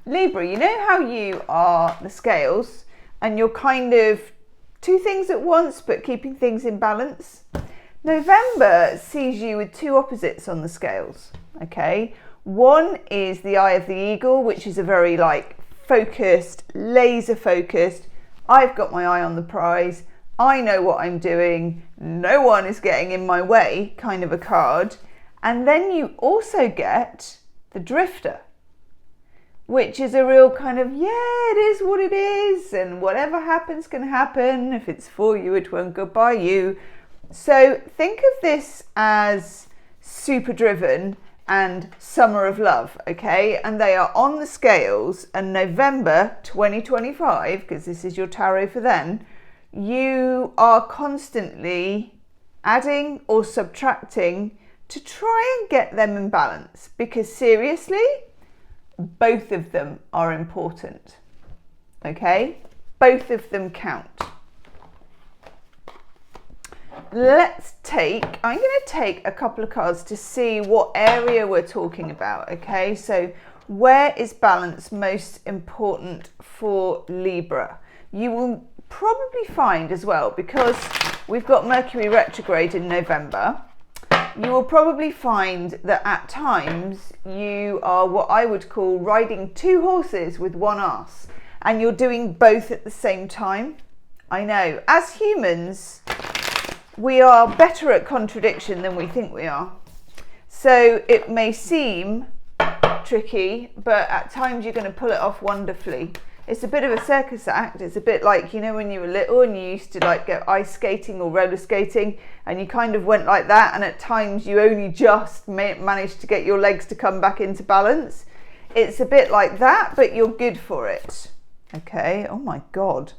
Libra, you know how you are the scales and you're kind of two things at once but keeping things in balance? November sees you with two opposites on the scales, okay? One is the eye of the eagle, which is a very focused, laser focused, I've got my eye on the prize, I know what I'm doing, no one is getting in my way kind of a card. And then you also get the drifter, which is a real kind of, yeah, it is what it is, and whatever happens can happen. If it's for you, it won't go by you. So think of this as super driven and summer of love, okay? And they are on the scales, and November 2025, because this is your tarot for then, you are constantly adding or subtracting to try and get them in balance, because seriously, both of them are important, okay? Both of them count. I'm going to take a couple of cards to see what area we're talking about, okay? So where is balance most important for Libra? You will probably find as well, because we've got Mercury retrograde in November, you will probably find that at times you are what I would call riding two horses with one ass, and you're doing both at the same time. I know, as humans, we are better at contradiction than we think we are. So it may seem tricky, but at times you're going to pull it off wonderfully. It's a bit of a circus act. It's a bit like, you know, when you were little and you used to go ice skating or roller skating, and you kind of went like that, and at times you only just managed to get your legs to come back into balance. It's a bit like that, but you're good for it. Okay, oh my God.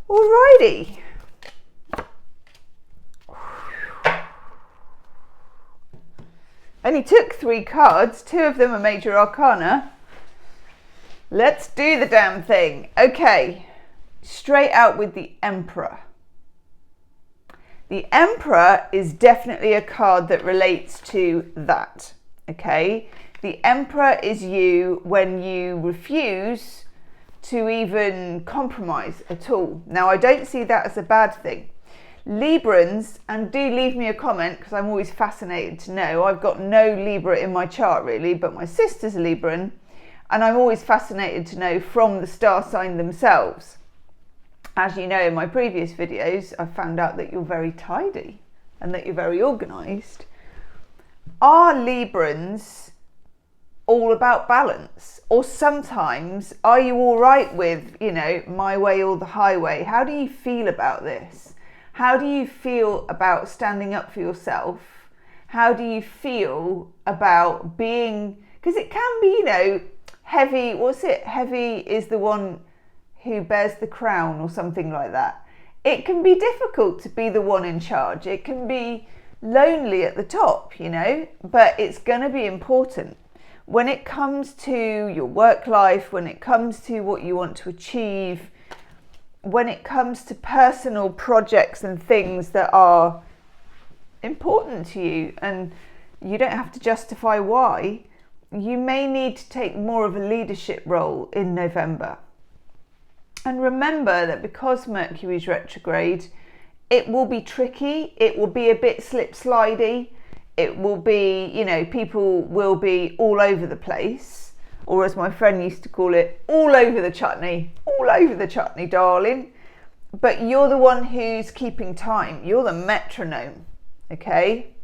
Alrighty. Only took 3 cards, 2 of them are major arcana. Let's do the damn thing. Okay, straight out with the Emperor. The Emperor is definitely a card that relates to that, okay? The Emperor is you when you refuse to even compromise at all. Now, I don't see that as a bad thing. Librans, and do leave me a comment because I'm always fascinated to know. I've got no Libra in my chart really, but my sister's a Libran, and I'm always fascinated to know from the star sign themselves. As you know, in my previous videos, I've found out that you're very tidy and that you're very organised. Are Librans all about balance? Or sometimes, are you all right with, you know, my way or the highway? How do you feel about this? How do you feel about standing up for yourself? How do you feel about being, because it can be, you know, heavy, what's it? Heavy is the one who bears the crown or something like that. It can be difficult to be the one in charge. It can be lonely at the top, you know, but it's going to be important. When it comes to your work life, when it comes to what you want to achieve, when it comes to personal projects and things that are important to you and you don't have to justify why, you may need to take more of a leadership role in November. And remember that because Mercury's retrograde, it will be tricky, it will be a bit slip-slidey, it will be, you know, people will be all over the place. Or as my friend used to call it, all over the chutney, darling. But you're the one who's keeping time. You're the metronome, okay?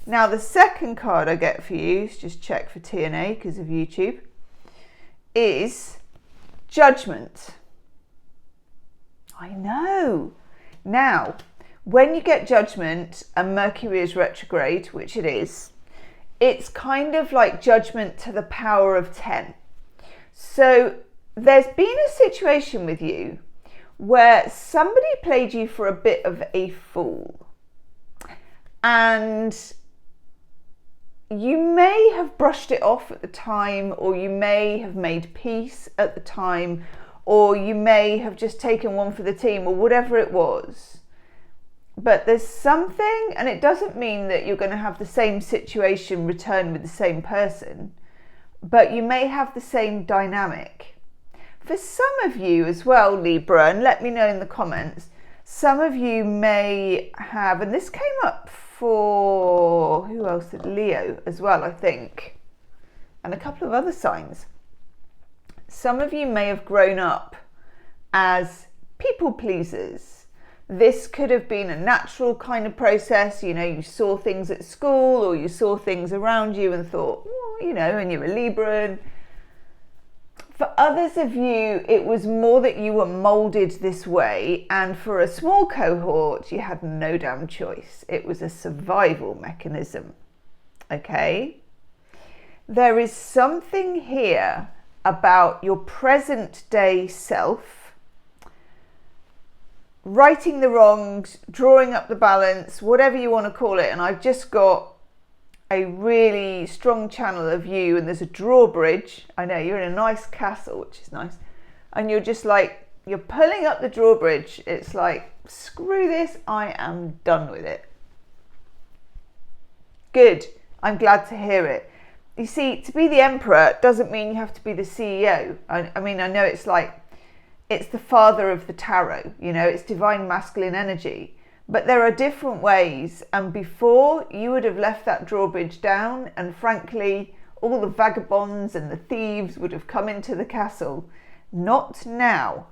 Now the second card I get for you, just check for TNA because of YouTube, is Judgment. I know. Now, when you get Judgment and Mercury is retrograde, which it is, it's kind of like Judgment to the power of 10. So there's been a situation with you where somebody played you for a bit of a fool. And you may have brushed it off at the time, or you may have made peace at the time, or you may have just taken one for the team, or whatever it was. But there's something, and it doesn't mean that you're going to have the same situation return with the same person, but you may have the same dynamic. For some of you as well, Libra, and let me know in the comments, some of you may have, and this came up for, who else? Leo as well, I think, and a couple of other signs. Some of you may have grown up as people pleasers. This could have been a natural kind of process. You know, you saw things at school or you saw things around you and thought, well, you know, and you're a Libra. And for others of you, it was more that you were molded this way. And for a small cohort, you had no damn choice. It was a survival mechanism. Okay? There is something here about your present day self, righting the wrongs, drawing up the balance, whatever you want to call it. And I've just got a really strong channel of you, and there's a drawbridge. I know you're in a nice castle, which is nice. And you're just like, you're pulling up the drawbridge. It's like, screw this, I am done with it. Good. I'm glad to hear it. You see, to be the emperor doesn't mean you have to be the CEO. I mean, I know it's like, it's the father of the tarot, you know, it's divine masculine energy. But there are different ways. And before, you would have left that drawbridge down. And frankly, all the vagabonds and the thieves would have come into the castle. Not now.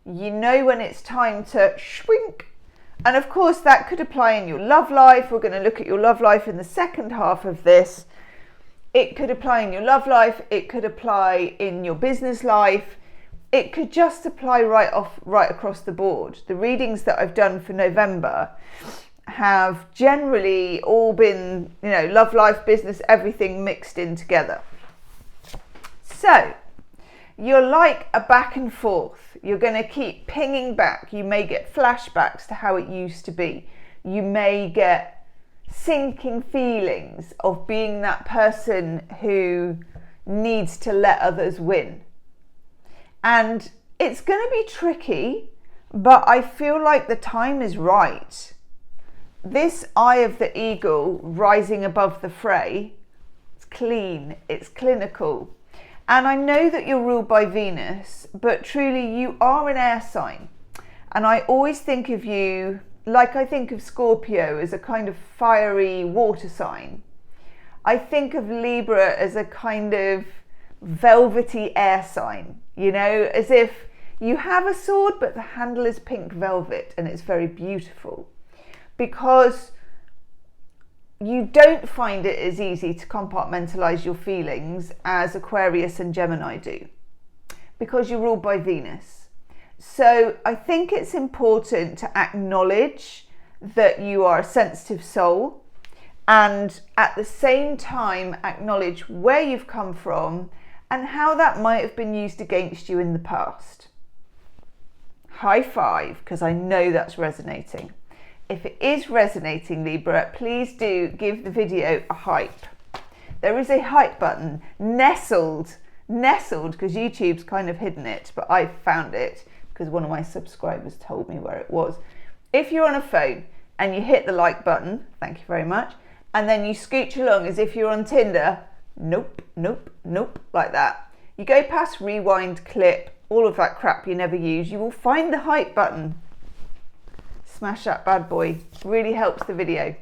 You know when it's time to shrink. And of course, that could apply in your love life. We're going to look at your love life in the second half of this. It could apply in your love life. It could apply in your business life. It could just apply right across the board. The readings that I've done for November have generally all been, you know, love life, business, everything mixed in together. So you're like a back and forth. You're going to keep pinging back. You may get flashbacks to how it used to be. You may get sinking feelings of being that person who needs to let others win. And it's going to be tricky, but I feel like the time is right. This eye of the eagle rising above the fray, it's clean, it's clinical. And I know that you're ruled by Venus, but truly you are an air sign. And I always think of you, like I think of Scorpio as a kind of fiery water sign. I think of Libra as a kind of velvety air sign, you know, as if you have a sword, but the handle is pink velvet and it's very beautiful. Because you don't find it as easy to compartmentalize your feelings as Aquarius and Gemini do, because you're ruled by Venus. So I think it's important to acknowledge that you are a sensitive soul, and at the same time acknowledge where you've come from and how that might have been used against you in the past. High five, because I know that's resonating. If it is resonating, Libra, please do give the video a hype. There is a hype button nestled, because YouTube's kind of hidden it, but I found it because one of my subscribers told me where it was. If you're on a phone and you hit the like button, thank you very much, and then you scooch along as if you're on Tinder, nope, nope, nope, like that. You go past rewind, clip, all of that crap you never use, you will find the hype button. Smash that bad boy, really helps the video.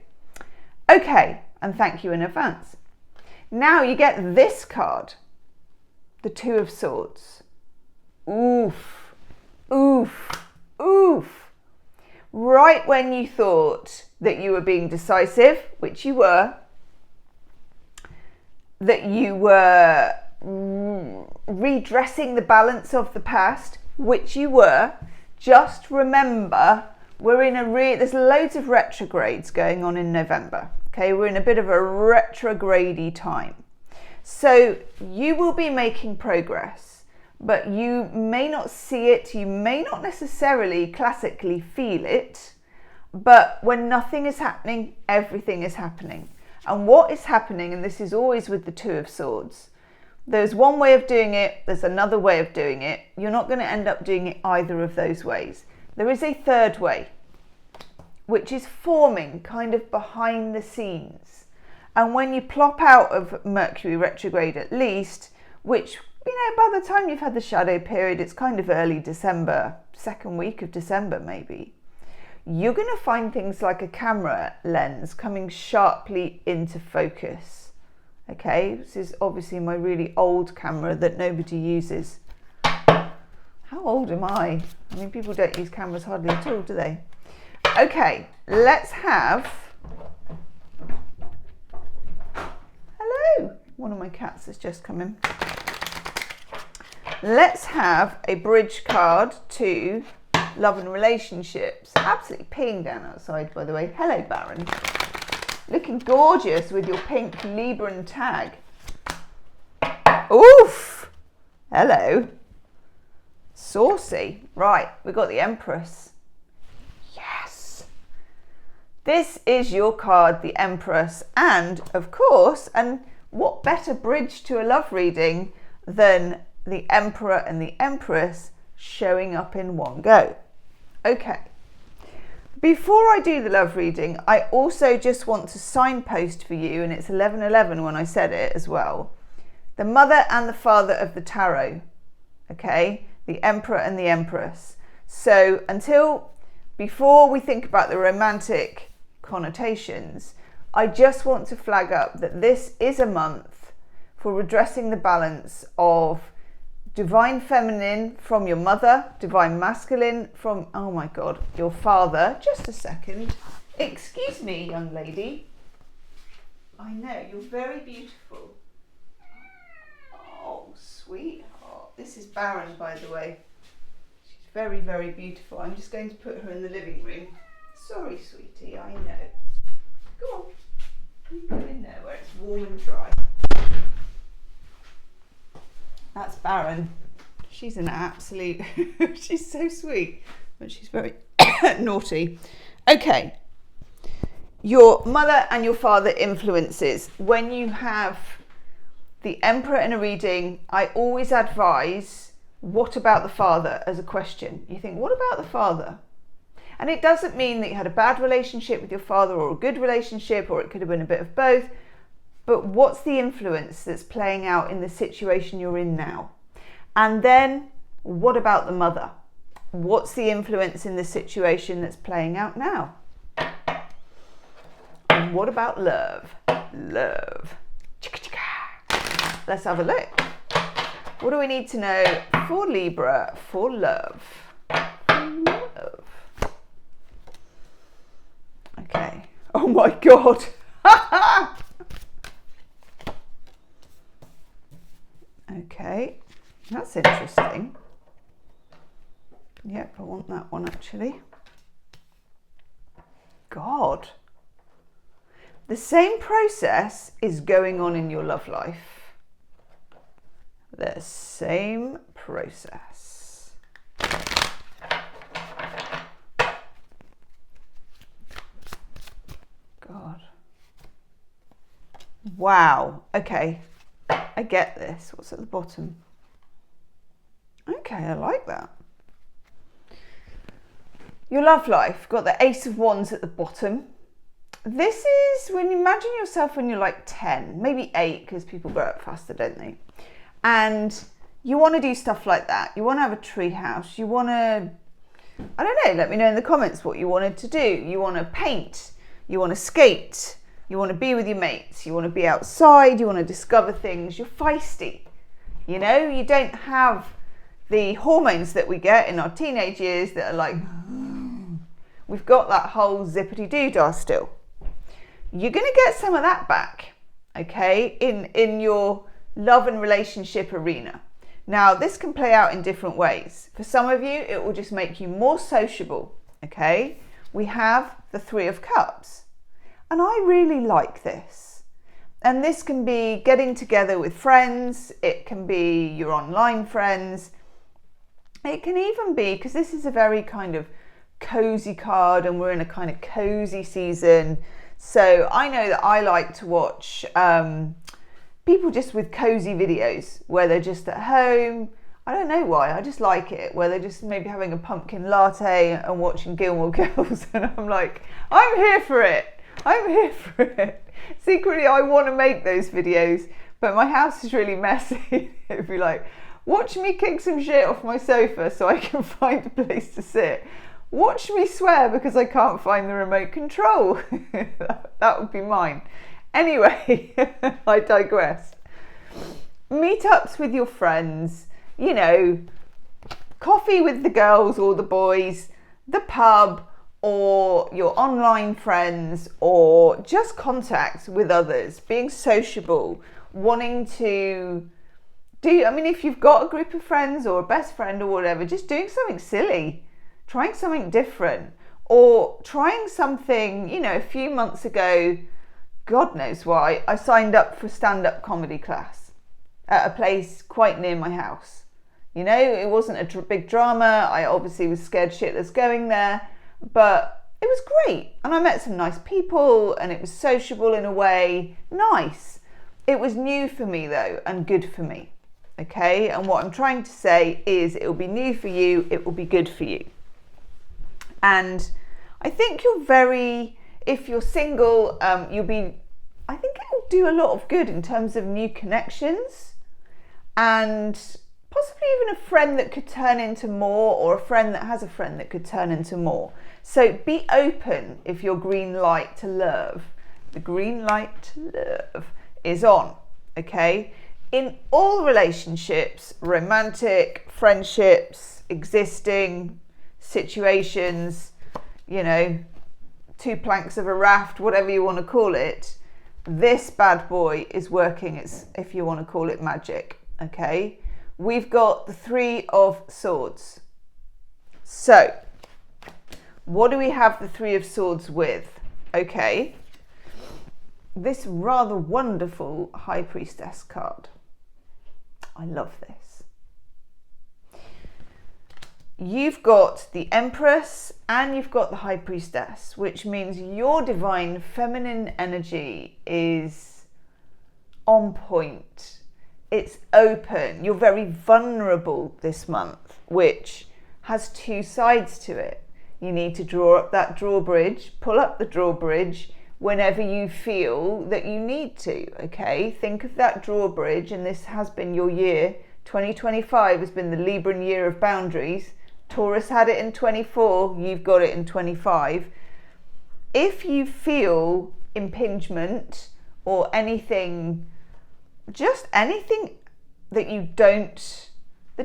Okay, and thank you in advance. Now you get this card, the Two of Swords. Oof, oof, oof. Right when you thought that you were being decisive, which you were, that you were redressing the balance of the past, which you were, just remember there's loads of retrogrades going on in November. Okay, we're in a bit of a retrograde-y time. So you will be making progress, but you may not see it, you may not necessarily classically feel it, but when nothing is happening, everything is happening. And what is happening, and this is always with the Two of Swords, there's one way of doing it, there's another way of doing it. You're not going to end up doing it either of those ways. There is a third way, which is forming kind of behind the scenes. And when you plop out of Mercury retrograde at least, which, by the time you've had the shadow period, it's kind of early December, second week of December maybe, you're going to find things like a camera lens coming sharply into focus. Okay, this is obviously my really old camera that nobody uses. How old am I? I mean, people don't use cameras hardly at all, do they? Okay, let's have... Hello! One of my cats has just come in. Let's have a bridge card to love and relationships. Absolutely peeing down outside, by the way. Hello, Baron. Looking gorgeous with your pink Libra tag. Oof! Hello. Saucy. Right, we've got the Empress. Yes! This is your card, the Empress. And, of course, and what better bridge to a love reading than the Emperor and the Empress showing up in one go. Okay. Before I do the love reading, I also just want to signpost for you, and it's 11:11 when I said it as well, the Mother and the Father of the Tarot, okay? The Emperor and the Empress. So before we think about the romantic connotations, I just want to flag up that this is a month for redressing the balance of divine feminine from your mother, divine masculine from, oh my God, your father. Just a second. Excuse me, young lady. I know, you're very beautiful. Oh, sweetheart. This is Baron, by the way. She's very, very beautiful. I'm just going to put her in the living room. Sorry, sweetie, I know. Go on. You go in there where it's warm and dry. That's Baron. She's an absolute, she's so sweet, but she's very naughty. Okay. Your mother and your father influences. When you have the Emperor in a reading, I always advise, what about the father, as a question. You think, what about the father? And it doesn't mean that you had a bad relationship with your father or a good relationship, or it could have been a bit of both. But what's the influence that's playing out in the situation you're in now? And then, what about the mother? What's the influence in the situation that's playing out now? And what about love? Love. Let's have a look. What do we need to know for Libra for love? Love. Okay. Oh my God. Okay, that's interesting. Yep, I want that one actually. God. The same process is going on in your love life. The same process. God. Wow. Okay. I get this. What's at the bottom? Okay, I like that. Your love life, got the Ace of Wands at the bottom. This is when you imagine yourself when you're like 10, maybe 8, because people grow up faster, don't they? And you want to do stuff like that. You want to have a tree house. You want to, I don't know, let me know in the comments what you wanted to do. You want to paint. You want to skate. You want to be with your mates, you want to be outside, you want to discover things, you're feisty. You know, you don't have the hormones that we get in our teenage years that are like, we've got that whole zippity-doo-dah still. You're going to get some of that back, okay, in your love and relationship arena. Now, this can play out in different ways. For some of you, it will just make you more sociable, okay? We have the Three of Cups. And I really like this. And this can be getting together with friends. It can be your online friends. It can even be, because this is a very kind of cozy card and we're in a kind of cozy season. So I know that I like to watch people just with cozy videos where they're just at home. I don't know why, I just like it, where they're just maybe having a pumpkin latte and watching Gilmore Girls. And I'm like, I'm here for it. I'm here for it. Secretly, I want to make those videos, but my house is really messy. It'd be like, watch me kick some shit off my sofa so I can find a place to sit. Watch me swear because I can't find the remote control. That would be mine. Anyway, I digress. Meetups with your friends, you know, coffee with the girls or the boys, the pub, or your online friends, or just contact with others, being sociable, wanting to do, I mean, if you've got a group of friends or a best friend or whatever, just doing something silly, trying something different, or trying something, you know, a few months ago, God knows why, I signed up for stand-up comedy class at a place quite near my house. You know, it wasn't a big drama. I obviously was scared shitless going there, but it was great. And I met some nice people and it was sociable in a way, nice. It was new for me though, and good for me. Okay, and what I'm trying to say is it will be new for you, it will be good for you. And I think if you're single, I think it will do a lot of good in terms of new connections and possibly even a friend that could turn into more, or a friend that has a friend that could turn into more. So be open if your green light to love, the green light to love is on, okay? In all relationships, romantic, friendships, existing situations, you know, two planks of a raft, whatever you want to call it, this bad boy is working, if you want to call it magic, okay? We've got the 3 of Swords. So, what do we have the 3 of Swords with? Okay, this rather wonderful High Priestess card. I love this. You've got the Empress and you've got the High Priestess, which means your divine feminine energy is on point. It's open. You're very vulnerable this month, which has 2 sides to it. You need to draw up that drawbridge, pull up the drawbridge whenever you feel that you need to, okay? Think of that drawbridge, and this has been your year. 2025 has been the Libran year of boundaries. Taurus had it in 24, you've got it in 25. If you feel impingement or anything, just anything that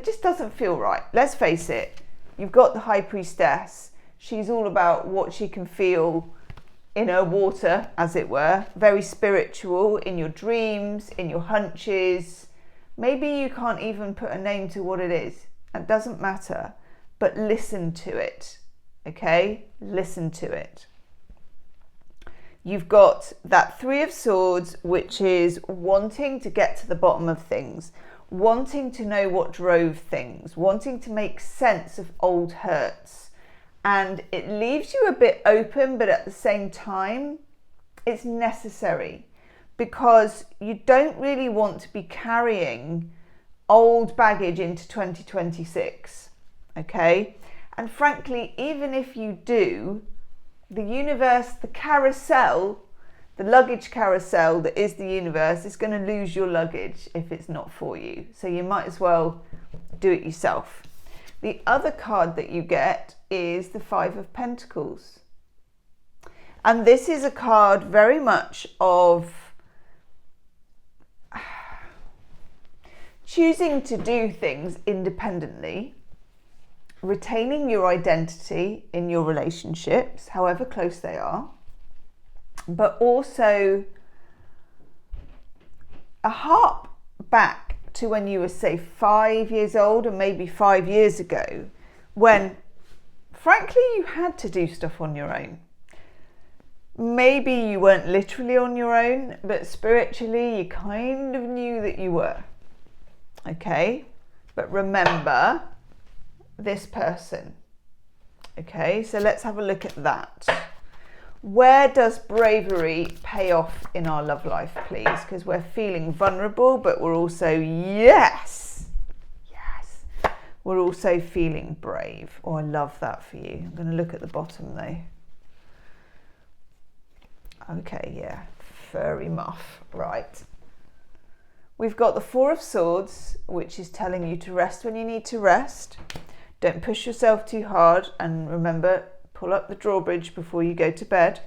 just doesn't feel right. Let's face it, you've got the High Priestess. She's all about what she can feel in her water, as it were, very spiritual in your dreams, in your hunches. Maybe you can't even put a name to what it is. It doesn't matter, but listen to it, okay? Listen to it. You've got that 3 of Swords, which is wanting to get to the bottom of things, wanting to know what drove things, wanting to make sense of old hurts. And it leaves you a bit open, but at the same time, it's necessary because you don't really want to be carrying old baggage into 2026, okay? And frankly, even if you do, the universe, the carousel, the luggage carousel that is the universe is going to lose your luggage if it's not for you. So you might as well do it yourself. The other card that you get is the 5 of Pentacles. And this is a card very much of choosing to do things independently, retaining your identity in your relationships, however close they are, but also a harp back to when you were, say, 5 years old, and maybe 5 years ago, when frankly you had to do stuff on your own. Maybe you weren't literally on your own, but spiritually you kind of knew that you were, okay? But remember this person, okay? So let's have a look at that. Where does bravery pay off in our love life, please? Because we're feeling vulnerable, but we're also, yes, we're also feeling brave. Oh, I love that for you. I'm going to look at the bottom though. Okay, yeah, furry muff, right. We've got the Four of Swords, which is telling you to rest when you need to rest. Don't push yourself too hard, and remember, pull up the drawbridge before you go to bed.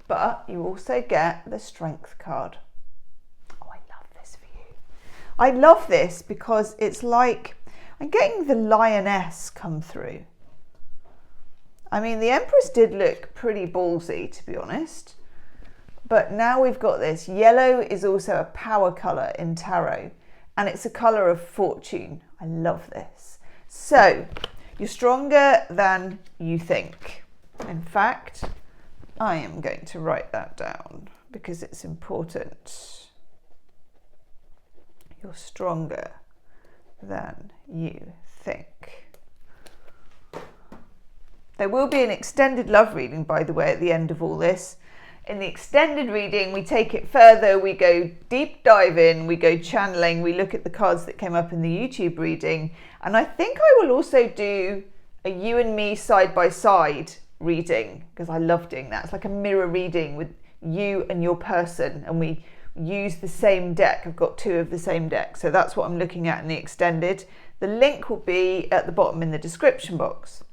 But you also get the Strength card. Oh, I love this for you. I love this because it's like I'm getting the Lioness come through. I mean, the Empress did look pretty ballsy, to be honest. But now we've got this. Yellow is also a power colour in tarot, and it's a colour of fortune. I love this. So, you're stronger than you think. In fact, I am going to write that down because it's important. You're stronger than you think. There will be an extended love reading, by the way, at the end of all this. In the extended reading, we take it further, we go deep dive in, we go channeling, we look at the cards that came up in the YouTube reading. And I think I will also do a you and me side by side reading, because I love doing that. It's like a mirror reading with you and your person, and we use the same deck. I've got two of the same deck, so that's what I'm looking at in the extended. The link will be at the bottom in the description box.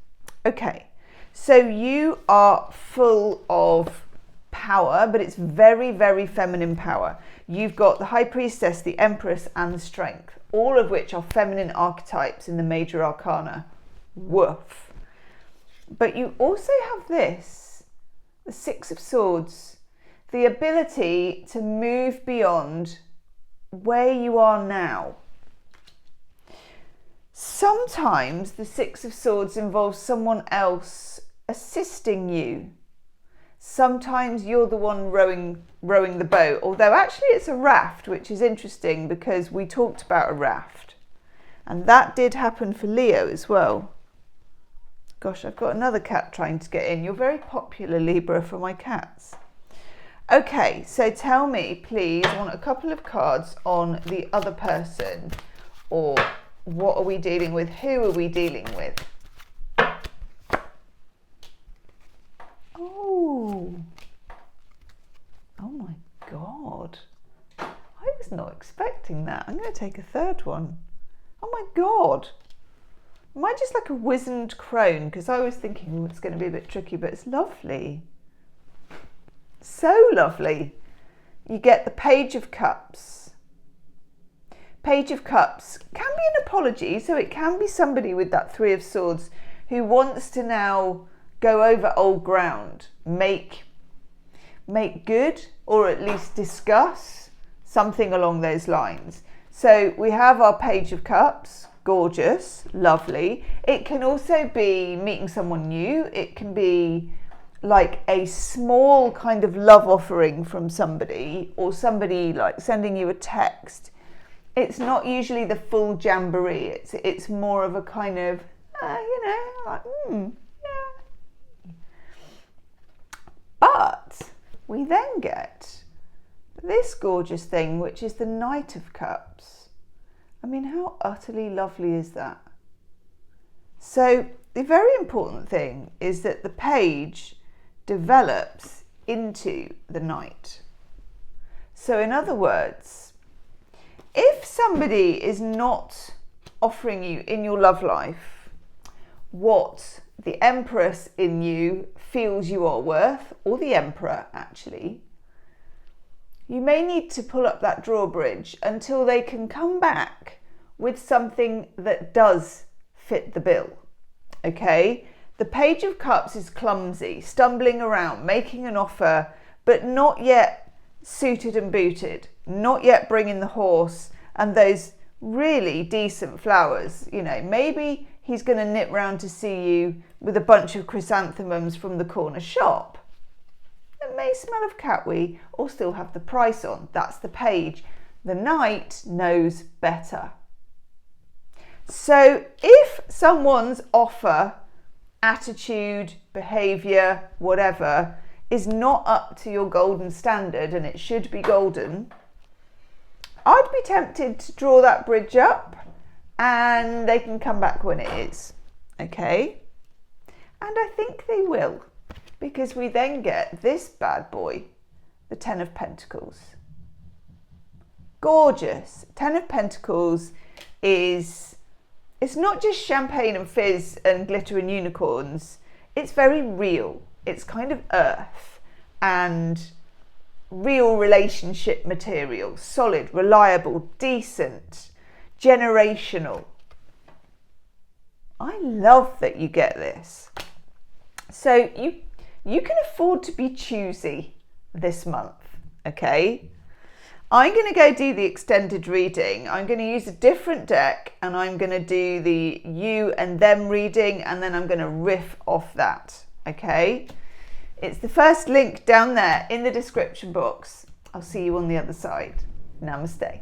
Okay, so you are full of power, but it's very, very feminine power. You've got the High Priestess, the Empress, and the Strength, all of which are feminine archetypes in the major arcana. Woof. But you also have this, the Six of Swords, the ability to move beyond where you are now. Sometimes the Six of Swords involves someone else assisting you. Sometimes you're the one rowing the boat, although actually it's a raft, which is interesting because we talked about a raft. And that did happen for Leo as well. Gosh, I've got another cat trying to get in. You're very popular, Libra, for my cats. Okay, so tell me, please, I want a couple of cards on the other person, or what are we dealing with? Who are we dealing with? Oh my God. I was not expecting that. I'm going to take a third one. Oh my God. Am I just like a wizened crone? Because I was thinking, oh, it's going to be a bit tricky, but it's lovely. So lovely. You get the Page of Cups. Page of Cups can be an apology, so it can be somebody with that Three of Swords who wants to now go over old ground, make good, or at least discuss something along those lines. So we have our Page of Cups, gorgeous, lovely. It can also be meeting someone new. It can be like a small kind of love offering from somebody, or somebody like sending you a text. It's not usually the full jamboree. It's more of a kind of, like, yeah. But we then get this gorgeous thing, which is the Knight of Cups. I mean, how utterly lovely is that? So the very important thing is that the page develops into the Knight. So in other words, if somebody is not offering you in your love life what the Empress in you feels you are worth, or the Emperor actually, you may need to pull up that drawbridge until they can come back with something that does fit the bill. Okay? The Page of Cups is clumsy, stumbling around, making an offer, but not yet suited and booted, not yet bringing the horse and those really decent flowers. You know, maybe he's going to nip round to see you with a bunch of chrysanthemums from the corner shop. It may smell of catwee or still have the price on. That's the page. The Knight knows better. So if someone's offer, attitude, behaviour, whatever, is not up to your golden standard, and it should be golden, I'd be tempted to draw that bridge up and they can come back when it is. Okay? And I think they will, because we then get this bad boy, the Ten of Pentacles. Gorgeous. Ten of Pentacles is, it's not just champagne and fizz and glitter and unicorns. It's very real. It's kind of earth and real relationship material. Solid, reliable, decent, generational. I love that you get this. So you can afford to be choosy this month, okay? I'm going to go do the extended reading. I'm going to use a different deck and I'm going to do the you and them reading, and then I'm going to riff off that, okay? It's the first link down there in the description box. I'll see you on the other side. Namaste.